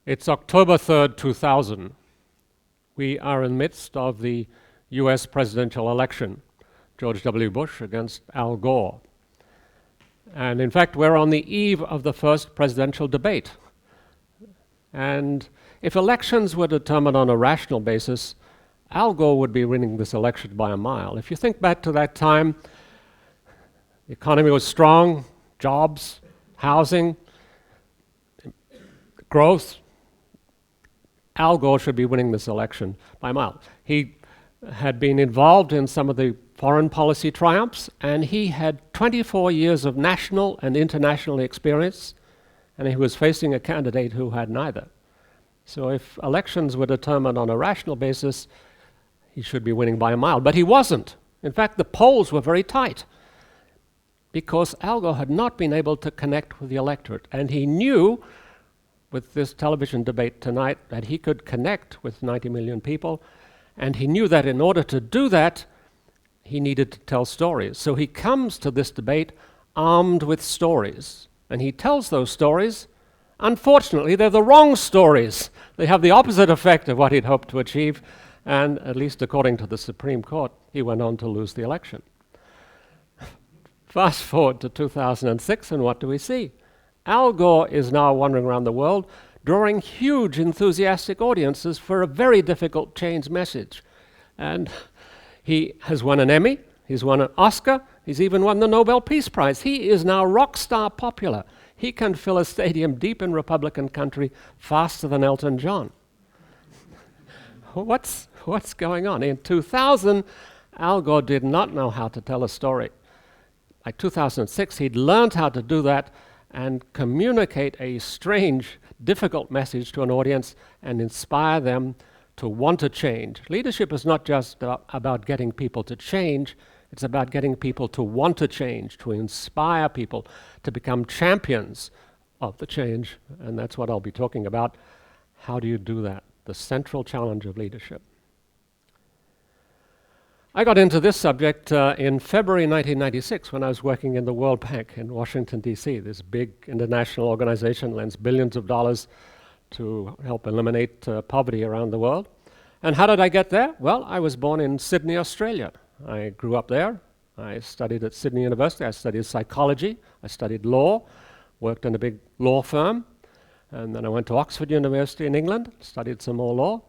It's October 3rd, 2000. We are in the midst of the US presidential election, George W. Bush against Al Gore. And in fact, we're on the eve of the first presidential debate. And if elections were determined on a rational basis, Al Gore would be winning this election by a mile. If you think back to that time, the economy was strong, jobs, housing, growth. Al Gore should be winning this election by a mile. He had been involved in some of the foreign policy triumphs, and he had 24 years of national and international experience, and he was facing a candidate who had neither. So if elections were determined on a rational basis, he should be winning by a mile. But he wasn't. In fact, the polls were very tight because Al Gore had not been able to connect with the electorate, and he knew with this television debate tonight that he could connect with 90 million people, and he knew that in order to do that, he needed to tell stories. So he comes to this debate armed with stories, and he tells those stories. Unfortunately, they're the wrong stories. They have the opposite effect of what he'd hoped to achieve, and at least according to the Supreme Court, he went on to lose the election. Fast forward to 2006, and what do we see? Al Gore is now wandering around the world, drawing huge enthusiastic audiences for a very difficult change message. And he has won an Emmy, he's won an Oscar, he's even won the Nobel Peace Prize. He is now rock star popular. He can fill a stadium deep in Republican country faster than Elton John. What's going on? In 2000, Al Gore did not know how to tell a story. By 2006, he'd learned how to do that and communicate a strange, difficult message to an audience and inspire them to want to change. Leadership is not just about getting people to change, it's about getting people to want to change, to inspire people to become champions of the change, and that's what I'll be talking about. How do you do that? The central challenge of leadership. I got into this subject in February 1996 when I was working in the World Bank in Washington, D.C. This big international organization lends billions of dollars to help eliminate poverty around the world. And how did I get there? Well, I was born in Sydney, Australia. I grew up there. I studied at Sydney University. I studied psychology. I studied law, worked in a big law firm. And then I went to Oxford University in England, studied some more law.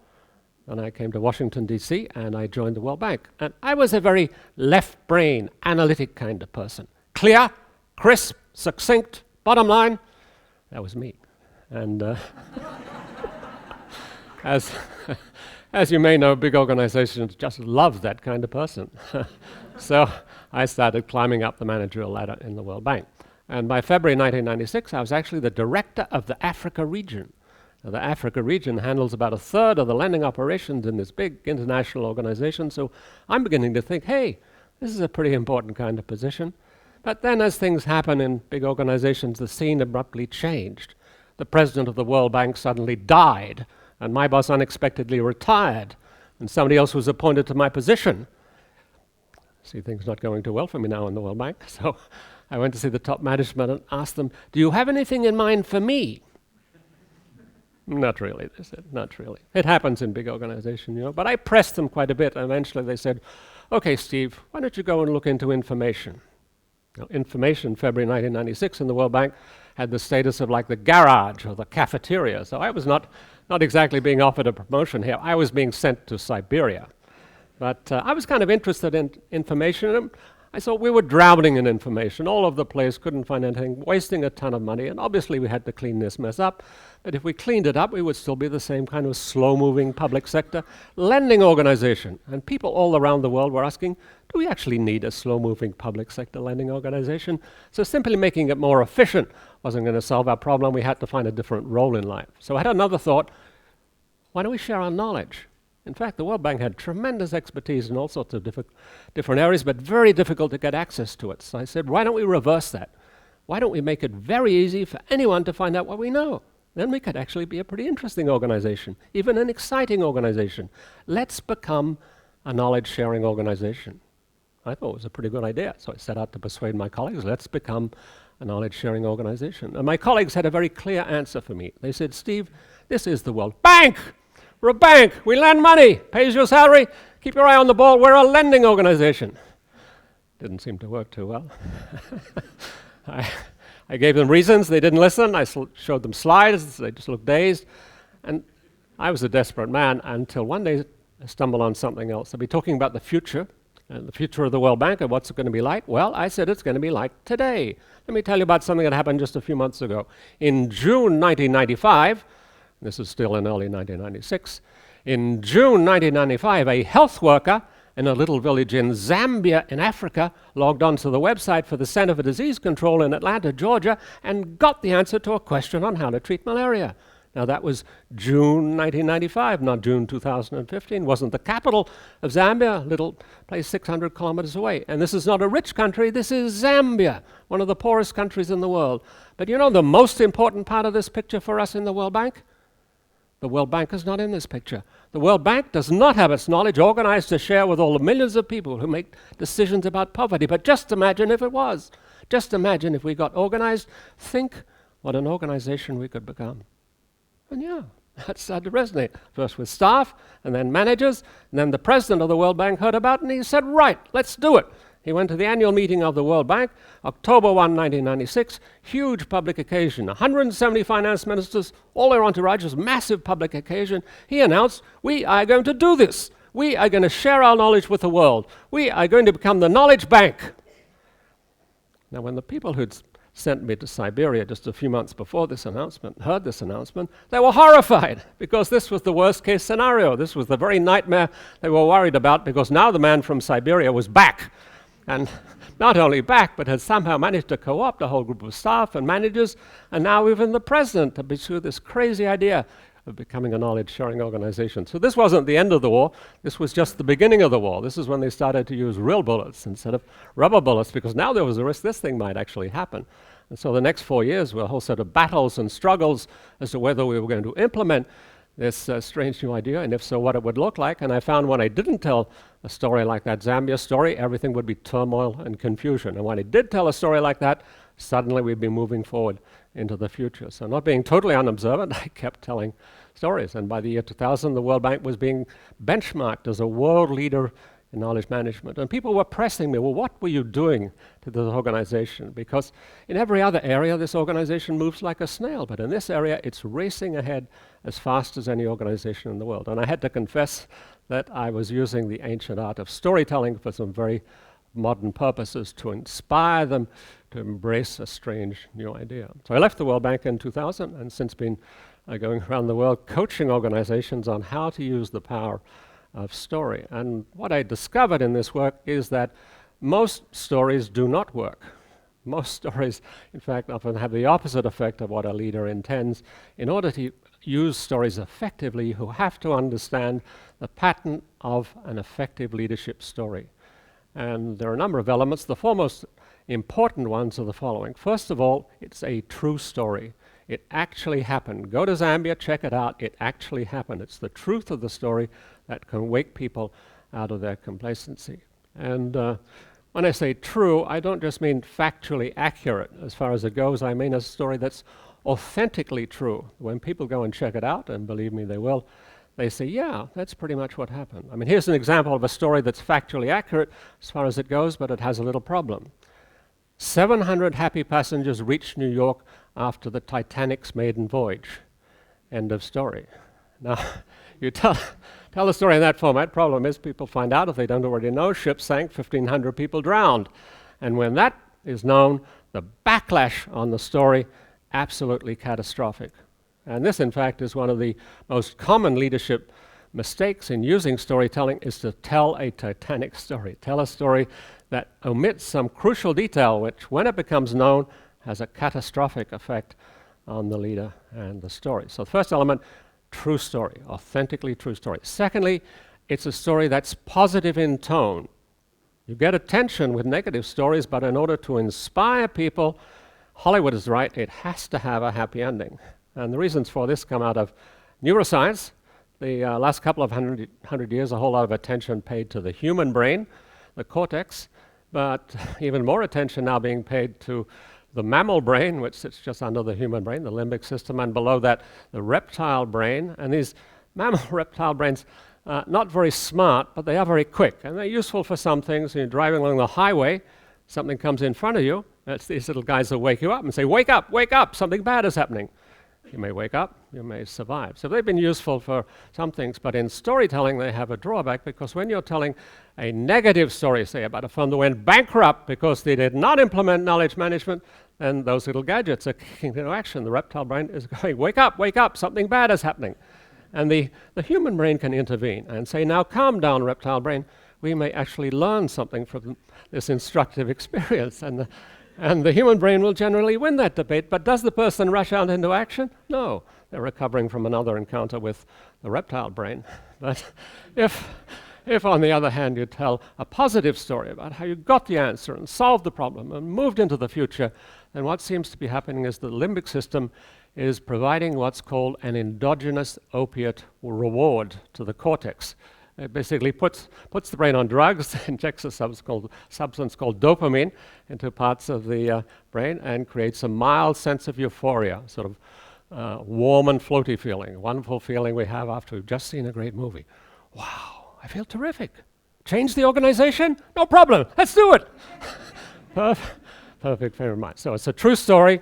Then I came to Washington, D.C., and I joined the World Bank. And I was a very left-brain, analytic kind of person. Clear, crisp, succinct, bottom line. That was me. And as you may know, big organizations just love that kind of person. So I started climbing up the managerial ladder in the World Bank. And by February 1996, I was actually the director of the Africa region. Now, the Africa region handles about a third of the lending operations in this big international organization, so I'm beginning to think, hey, this is a pretty important kind of position. But then as things happen in big organizations, the scene abruptly changed. The president of the World Bank suddenly died, and my boss unexpectedly retired, and somebody else was appointed to my position. See, things not going too well for me now in the World Bank, so I went to see the top management and asked them, do you have anything in mind for me? Not really, they said, not really. It happens in big organizations, you know, but I pressed them quite a bit, and eventually they said, okay, Steve, why don't you go and look into information? Now, information, February 1996 in the World Bank, had the status of like the garage or the cafeteria, so I was not exactly being offered a promotion here. I was being sent to Siberia. But I was kind of interested in information, and I thought we were drowning in information all over the place, couldn't find anything, wasting a ton of money, and obviously we had to clean this mess up. But if we cleaned it up, we would still be the same kind of slow-moving public sector lending organization. And people all around the world were asking, do we actually need a slow-moving public sector lending organization? So simply making it more efficient wasn't going to solve our problem. We had to find a different role in life. So I had another thought, why don't we share our knowledge? In fact, the World Bank had tremendous expertise in all sorts of different areas, but very difficult to get access to it. So I said, why don't we reverse that? Why don't we make it very easy for anyone to find out what we know? Then we could actually be a pretty interesting organization, even an exciting organization. Let's become a knowledge-sharing organization. I thought it was a pretty good idea, so I set out to persuade my colleagues, let's become a knowledge-sharing organization. And my colleagues had a very clear answer for me. They said, Steve, This is the World Bank. We're a bank. We lend money. Pays your salary. Keep your eye on the ball. We're a lending organization. Didn't seem to work too well. I gave them reasons. They didn't listen. I showed them slides. They just looked dazed. And I was a desperate man until one day I stumbled on something else. I'd be talking about the future, and the future of the World Bank and what's it going to be like. Well, I said it's going to be like today. Let me tell you about something that happened just a few months ago. In June 1995, this is still in early 1996, in June 1995, a health worker in a little village in Zambia in Africa logged onto the website for the Center for Disease Control in Atlanta, Georgia, and got the answer to a question on how to treat malaria. Now that was June 1995, not June 2015. Wasn't the capital of Zambia, a little place 600 kilometers away. And this is not a rich country, this is Zambia, one of the poorest countries in the world. But you know the most important part of this picture for us in the World Bank? The World Bank is not in this picture. The World Bank does not have its knowledge organized to share with all the millions of people who make decisions about poverty. But just imagine if it was. Just imagine if we got organized. Think what an organization we could become. And yeah, that started to resonate. First with staff, and then managers, and then the president of the World Bank heard about it, and he said, right, let's do it. He went to the annual meeting of the World Bank, October 1, 1996, huge public occasion, 170 finance ministers, all their entourages, massive public occasion. He announced, we are going to do this. We are going to share our knowledge with the world. We are going to become the knowledge bank. Now, when the people who'd sent me to Siberia just a few months before this announcement, heard this announcement, they were horrified because this was the worst case scenario. This was the very nightmare they were worried about because now the man from Siberia was back. And not only back, but had somehow managed to co-opt a whole group of staff and managers, and now even the president to pursue this crazy idea of becoming a knowledge-sharing organization. So this wasn't the end of the war. This was just the beginning of the war. This is when they started to use real bullets instead of rubber bullets, because now there was a risk this thing might actually happen. And so the next 4 years were a whole set of battles and struggles as to whether we were going to implement this strange new idea, and if so, what it would look like. And I found when I didn't tell a story like that Zambia story, everything would be turmoil and confusion. And when I did tell a story like that, suddenly we'd be moving forward into the future. So not being totally unobservant, I kept telling stories. And by the year 2000, the World Bank was being benchmarked as a world leader in knowledge management. And people were pressing me, well, what were you doing to this organization? Because in every other area, this organization moves like a snail. But in this area, it's racing ahead as fast as any organization in the world. And I had to confess that I was using the ancient art of storytelling for some very modern purposes to inspire them to embrace a strange new idea. So I left the World Bank in 2000 and since been going around the world coaching organizations on how to use the power of story. And what I discovered in this work is that most stories do not work. Most stories, in fact, often have the opposite effect of what a leader intends. In order to use stories effectively, you have to understand the pattern of an effective leadership story. And there are a number of elements. The foremost important ones are the following. First of all, it's a true story. It actually happened. Go to Zambia, check it out. It actually happened. It's the truth of the story that can wake people out of their complacency. And when I say true, I don't just mean factually accurate as far as it goes. I mean a story that's authentically true. When people go and check it out, and believe me, they will, they say, yeah, that's pretty much what happened. I mean, here's an example of a story that's factually accurate as far as it goes, but it has a little problem. 700 happy passengers reached New York after the Titanic's maiden voyage. End of story. Now, you tell the story in that format. Problem is, people find out, if they don't already know, ship sank, 1,500 people drowned. And when that is known, the backlash on the story, absolutely catastrophic. And this, in fact, is one of the most common leadership mistakes in using storytelling, is to tell a Titanic story. Tell a story that omits some crucial detail, which, when it becomes known, has a catastrophic effect on the leader and the story. So the first element, true story, authentically true story. Secondly, it's a story that's positive in tone. You get attention with negative stories, but in order to inspire people, Hollywood is right, it has to have a happy ending. And the reasons for this come out of neuroscience. The last couple of hundred years, a whole lot of attention paid to the human brain, the cortex, but even more attention now being paid to the mammal brain, which sits just under the human brain, the limbic system, and below that, the reptile brain. And these mammal reptile brains, not very smart, but they are very quick, and they're useful for some things. You're driving along the highway, something comes in front of you, these little guys will wake you up and say, wake up, something bad is happening. You may wake up, you may survive. So they've been useful for some things, but in storytelling they have a drawback, because when you're telling a negative story, say about a firm that went bankrupt because they did not implement knowledge management, then those little gadgets are kicking into action. The reptile brain is going, wake up, something bad is happening. And the human brain can intervene and say, now calm down, reptile brain. We may actually learn something from this instructive experience. And the human brain will generally win that debate, but does the person rush out into action? No, they're recovering from another encounter with the reptile brain. But if on the other hand you tell a positive story about how you got the answer and solved the problem and moved into the future, then what seems to be happening is the limbic system is providing what's called an endogenous opiate reward to the cortex. It basically puts the brain on drugs, injects a substance called dopamine into parts of the brain, and creates a mild sense of euphoria, sort of warm and floaty feeling, a wonderful feeling we have after we've just seen a great movie. Wow, I feel terrific. Change the organization? No problem, let's do it. Perfect frame of mind. So it's a true story,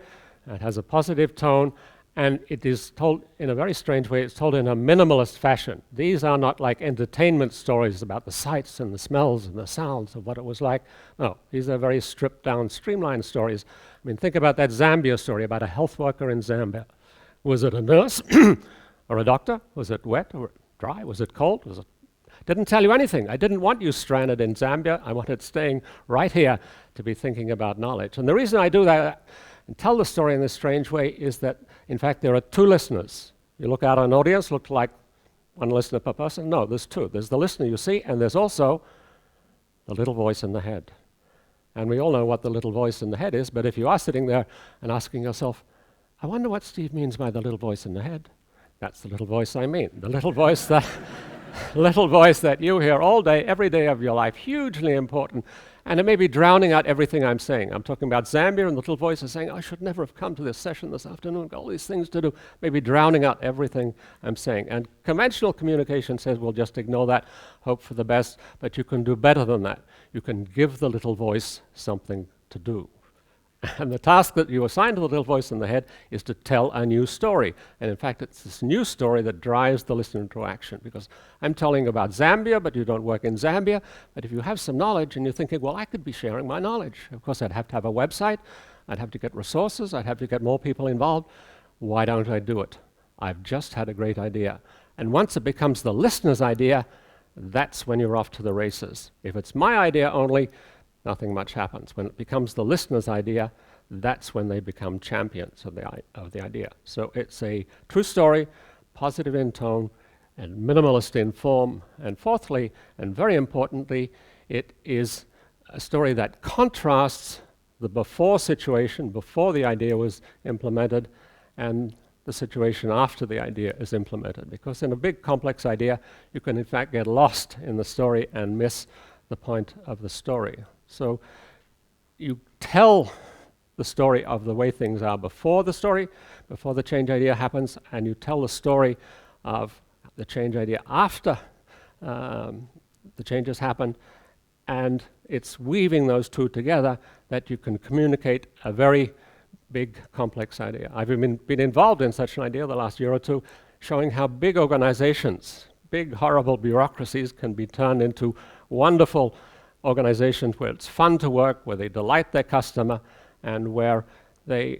it has a positive tone, and it is told in a very strange way. It's told in a minimalist fashion. These are not like entertainment stories about the sights and the smells and the sounds of what it was like. No, these are very stripped down, streamlined stories. I mean, think about that Zambia story about a health worker in Zambia. Was it a nurse or a doctor? Was it wet or dry? Was it cold? Didn't tell you anything. I didn't want you stranded in Zambia. I wanted staying right here to be thinking about knowledge. And the reason I do that and tell the story in this strange way is that, in fact, there are two listeners. You look out at an audience, look like one listener per person. No, there's two. There's the listener you see, and there's also the little voice in the head. And we all know what the little voice in the head is, but if you are sitting there and asking yourself, I wonder what Steve means by the little voice in the head, that's the little voice I mean. The little voice that little voice that you hear all day, every day of your life, hugely important. And it may be drowning out everything I'm saying. I'm talking about Zambia, and the little voice is saying, I should never have come to this session this afternoon, got all these things to do. Maybe drowning out everything I'm saying. And conventional communication says, we'll just ignore that, hope for the best, but you can do better than that. You can give the little voice something to do. And the task that you assign to the little voice in the head is to tell a new story. And in fact, it's this new story that drives the listener into action, because I'm telling about Zambia, but you don't work in Zambia. But if you have some knowledge and you're thinking, well, I could be sharing my knowledge. Of course, I'd have to have a website. I'd have to get resources. I'd have to get more people involved. Why don't I do it? I've just had a great idea. And once it becomes the listener's idea, that's when you're off to the races. If it's my idea only, nothing much happens. When it becomes the listener's idea, that's when they become champions of the idea. So it's a true story, positive in tone, and minimalist in form. And fourthly, and very importantly, it is a story that contrasts the before situation, before the idea was implemented, and the situation after the idea is implemented. Because in a big, complex idea, you can in fact get lost in the story and miss the point of the story. So you tell the story of the way things are before the story, before the change idea happens, and you tell the story of the change idea after the changes happen, and it's weaving those two together that you can communicate a very big, complex idea. I've been involved in such an idea the last year or two, showing how big organizations, big, horrible bureaucracies can be turned into wonderful organizations where it's fun to work, where they delight their customer, and where they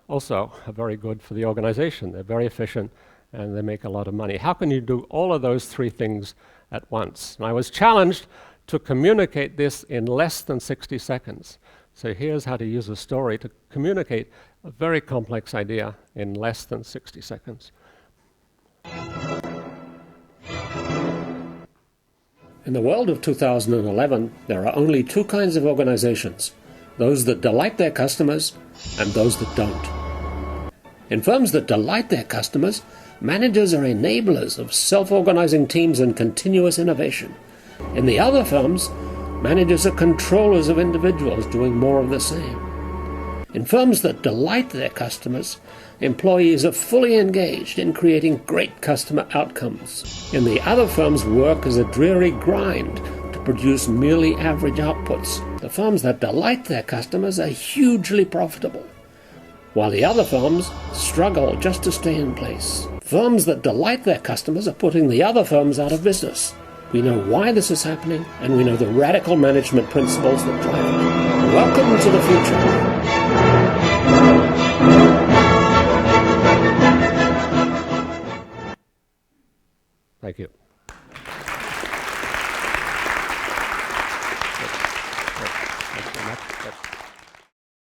also are very good for the organization. They're very efficient, and they make a lot of money. How can you do all of those three things at once? And I was challenged to communicate this in less than 60 seconds. So here's how to use a story to communicate a very complex idea in less than 60 seconds. In the world of 2011, there are only two kinds of organizations: those that delight their customers and those that don't. In firms that delight their customers, managers are enablers of self-organizing teams and continuous innovation. In the other firms, managers are controllers of individuals doing more of the same. In firms that delight their customers, employees are fully engaged in creating great customer outcomes. In the other firms, work is a dreary grind to produce merely average outputs. The firms that delight their customers are hugely profitable, while the other firms struggle just to stay in place. Firms that delight their customers are putting the other firms out of business. We know why this is happening, and we know the radical management principles that drive it. Welcome to the future. Thank you.